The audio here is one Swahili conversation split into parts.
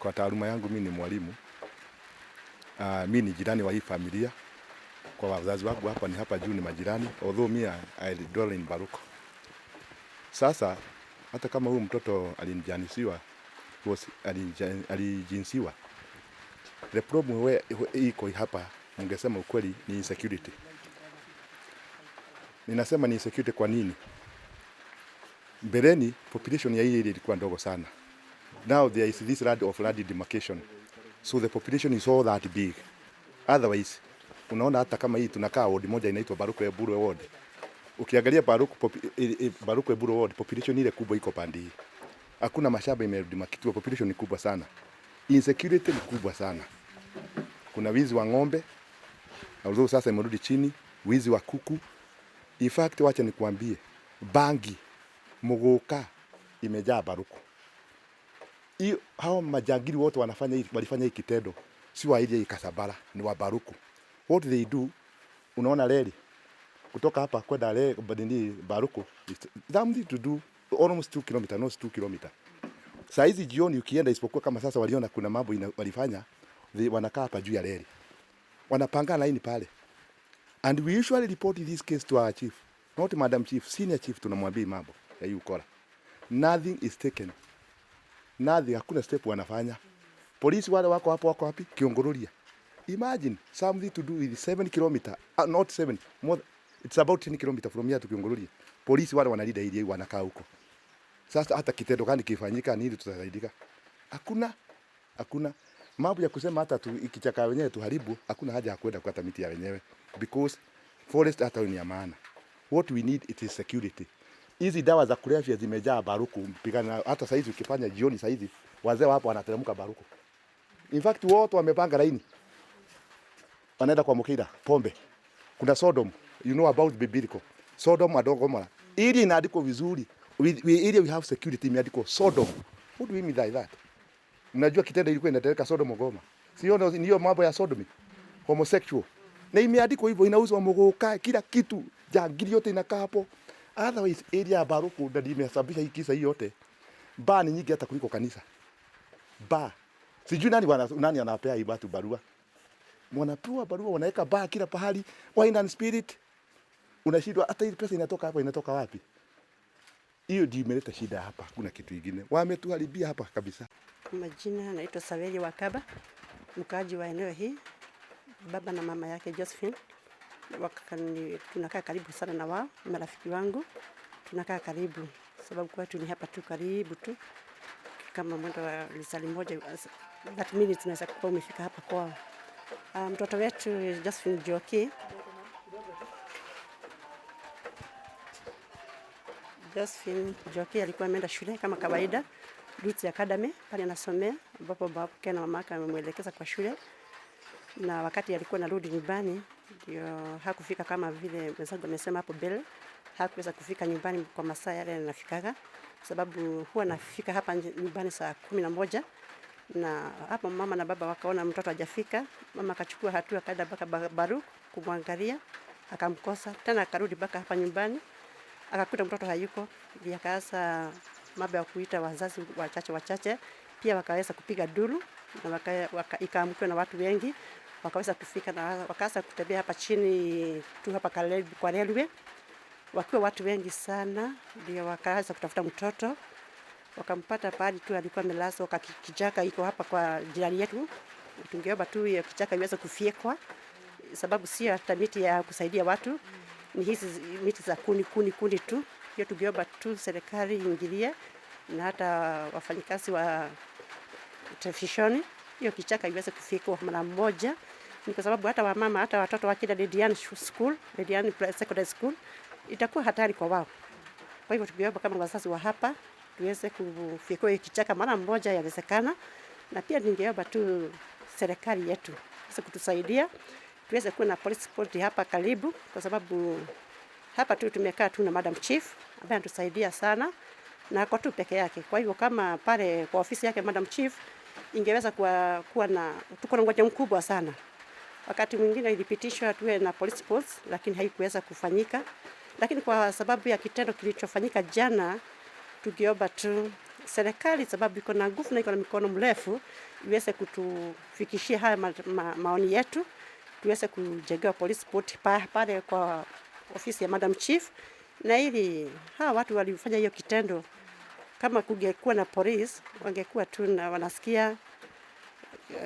Kwa taaluma yangu mimi ni mwalimu. Mimi ni jirani wa hii familia. Kwa wazazi wangu hapa ni hapa juu ni majirani. Although mimi I dwell in Baruko. Sasa hata kama huyu mtoto alijinsiwa. The problem iko hapa, ningesema ukweli, ni insecurity. Ninasema ni insecurity kwa nini? Mbeleni population ya hii ilikuwa ndogo sana. Now there is this land demarcation. So the population is all that big. Otherwise, unaona hata kama hii tunakaa ward moja inaitwa Baruko Eburu ward. Ukiangalia Baruko Eburu ward, population ile kubwa iko pande hii. Hakuna mashamba imedemarketiwa, population ni kubwa sana. Insecurity ni kubwa sana. Kuna wizi wa ng'ombe, although sasa imerudi chini, wizi wa kuku. In fact, wacha nikuambie, bangi, muguka imejaa Baruko. Hao majangili wote walifanya hii kitendo, si wa ile Kasabara, ni wa Baruko. What they do, unaona reli kutoka hapa kwenda Baruko, something to do almost 2 km, not 2 km. Saa hizi jioni ukienda, isipokuwa kama sasa waliona kuna mambo walifanya, wanakaa hapa juu ya reli, wanapanga line pale. And we usually report this case to our chief, not madam chief, senior chief. Tunamwambia mambo ya hii ukora. Nothing is taken. Nothing, hakuna step wanafanya. Polisi wale wako wapi? Kiongororia. Imagine something to do with 7 km, not 7, more, it's about 10 km from here to Kiongororia. Polisi wale wanalida area wanakaa huko. Sasa hata kitendo gani kifanyika, nini tutasaidika? Hakuna. Mambo ya kusema hata ikichaka wenyewe tuharibu, hakuna haja ya kwenda kukata miti ya wenyewe, because forest hata ni ya maana. What we need it is security. Hizi dawa za kulevya zimejaa Baruko, mpigana hata saizi ukifanya jioni saizi wazee hapo wanateremka Baruko. In fact wote wamepanga laini, wanaenda kwa Mukida pombe. Kuna Sodom, you know about biblical Sodom and Gomorrah. Ili inaandikwa vizuri, we have security, imeandikwa Sodom. What do we mean by that? Mnajua kitendo ilikuwa inatendeka Sodom Gomorrah. Sio ndio mambo ya sodomy, homosexual. Na imeandikwa hivyo, inauzwa muguka, kila kitu, jangili yote inakaa hapo. Otherwise area ya Baruko ndio imesababisha hii kisa hii yote. Ba ni nyingi hata kuliko kanisa. Ba. Sijui nani anapea hii watu barua. Wanapewa barua, wanaweka ba kila pahali, wine and spirit. Unashindwa hata hii pesa inatoka hapa, inatoka wapi? Hiyo ndio imeleta shida hapa, kuna kitu kingine. Wametuharibia hapa kabisa. Majina naitwa Saveli Wakaba, mkaaji wa eneo hii. Baba na mama yake Josephine tunakaa karibu sana na wao, marafiki wangu. Tunakaa karibu sababu kwetu ni hapa tu karibu tu. Kama mwendo wa lisali moja, that minutes tunaweza kuwa umefika hapa kwao. Mtoto wetu Josephine Joki alikuwa ameenda shule kama kawaida, Youth Academy pale anasomea, ambapo baba yake na mama yake amemuelekeza kwa shule. Na wakati alikuwa narudi nyumbani, ndio hakufika kama vile mwanzo amesema hapo mbele, hakuweza kufika nyumbani kwa masaa yale anafikaga, sababu huwa anafika hapa nyumbani saa 11. Na hapo mama na baba wakaona mtoto hajafika. Mama akachukua hatua, kaenda mpaka Baruko kumwangalia, akamkosa tena, akarudi mpaka hapa nyumbani, akakuta mtoto hayuko. Ndio akaanza mambo ya kuita wazazi wachache, pia wakaweza kupiga duru, na ikaamkwa na watu wengi, wakaweza kufika na wakaanza kutembea hapa chini tu hapa kwa railway, wakiwa watu wengi sana. Ndio wakaanza kutafuta mtoto, wakampata pale tu alikuwa amelazwa kwa kichaka iko hapa kwa jirani yetu. Tungeomba tu hiyo kichaka iweze kufyekwa, sababu si hata miti ya kusaidia watu, ni hizi miti za kuni tu. Hiyo tungeomba tu serikali iingilie, na hata wafanyikazi wa televisheni, hiyo kichaka iweze kufyekwa mara moja. Ni kwa sababu hata wamama, hata watoto wakida Lled Secondary School, itakuwa hatari kwa wao. Kwa hivyo tungeomba kama wazazi wa hapa tuweze kufyekwa hiyo kichaka mara moja yawezekana. Na pia ningeomba tu serikali yetu iweze kutusaidia, tuweze kuwa na police post hapa karibu, kwa sababu hapa tu tumekaa tu na madam chief ambaye anatusaidia sana, na kwa tu peke yake. Kwa hivyo kama pale kwa ofisi yake madam chief ingeweza kuwa na, tuko na ngoja mkubwa sana. Wakati mwingine ilipitishwa tuwe na police post, lakini haikuweza kufanyika. Lakini kwa sababu ya kitendo kilichofanyika jana, tungeomba tu serikali sababu iko na nguvu na iko na mikono mrefu iweze kutufikishia haya maoni yetu, tuweze kujengewa police sport pale kwa ofisi ya Madam Chief, na ili hawa watu walifanya hiyo kitendo, kama kungekuwa na police wangekuwa tu na wanasikia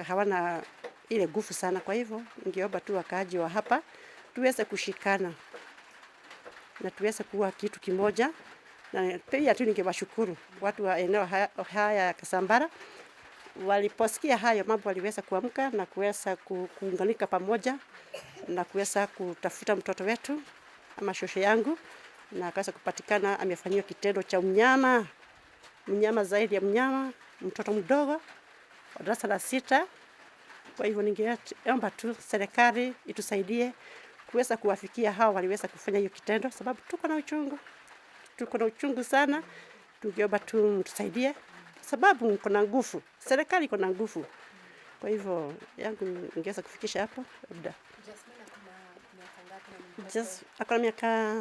hawana ile nguvu sana. Kwa hivyo ningeomba tu wakaaji wa hapa tuweze kushikana na tuweze kuwa kitu kimoja, na pia tu ningewashukuru watu wa eneo haya ya Kasambara waliposikia hayo mambo, waliweza kuamka na kuweza kuunganika pamoja na kuweza kutafuta mtoto wetu ama shosho yangu, na akaweza kupatikana amefanywa kitendo cha mnyama zaidi ya mnyama, mtoto mdogo wa darasa la 6. Kwa hivyo ningeomba tu serikali itusaidie kuweza kuwafikia hao waliweza kufanya hiyo kitendo, sababu tuko na uchungu sana. Tungeomba tu mtusaidie sababu mko na nguvu, serikali iko na nguvu. Kwa hivyo yangu ningeweza kufikisha hapo labda. Akona miaka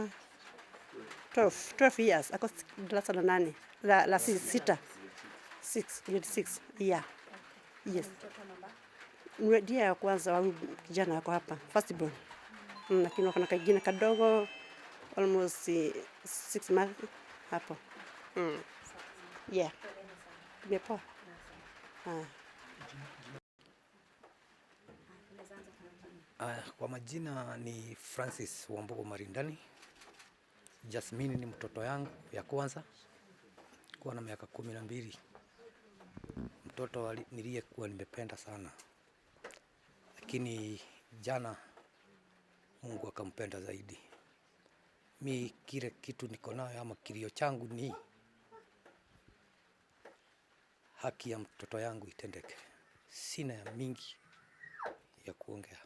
12 years, ako darasa la 8 la 6 grade 6. Yeah. Yes. Ndiye ya kwanza wa kijana wako hapa, first born. Lakini kuna kingine kadogo almost 6 months hapo. Yeah. Tumepoa. Kwa majina ni Francis Wambogo Marindani. Jasmine ni mtoto yangu ya kwanza, kwa na miaka 12. Mtoto niliyekuwa nimependa sana, lakini jana Mungu akampenda zaidi. Mi kile kitu niko nayo ama kilio changu ni haki ya mtoto yangu itendeke. Sina ya mingi ya kuongea.